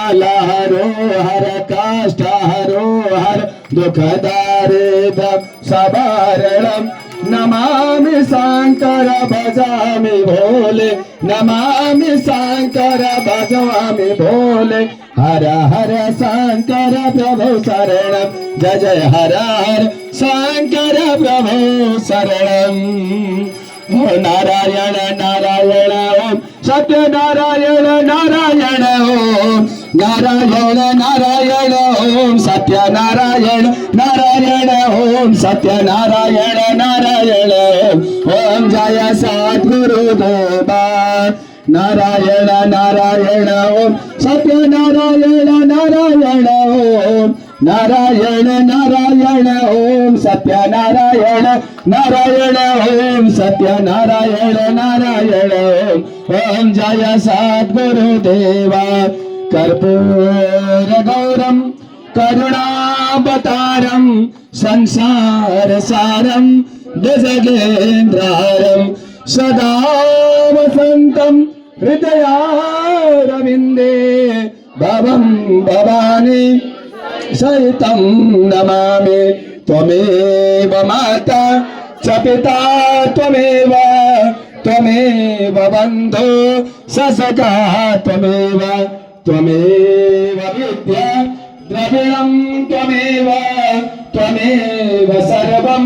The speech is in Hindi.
काला हरो हर काष्ठ हरो हर दुख दारिद्र्यं सवारणं नमामि शंकर भजामि भोले नमामि शंकर भजामि भोले हर हर शंकर प्रभु शरणं जय जय हर हर शंकर प्रभु शरणं नारायण नारायण ओम सत्य नारायण नारायण ओम नारायण नारायण ओम सत्य नारायण नारायण ओम सत्य नारायण नारायण ओम जय सद्गुरुदेवा नारायण नारायण ओम सत्य नारायण नारायण ओम नारायण नारायण ओम सत्य नारायण नारायण ओम सत्य नारायण नारायण ओम जय सद्गुरुदेवा कर्पूर गौरम करुणावतारम संसार सारम भुजगेन्द्रहारम सदा वसंतम हृदयारविंदे भवं भवानी सहितं नमामि त्वमेव माता च पिता त्वमेव बन्धु स सखा त्वमेव विद्या द्रविणं त्वमेव सर्वं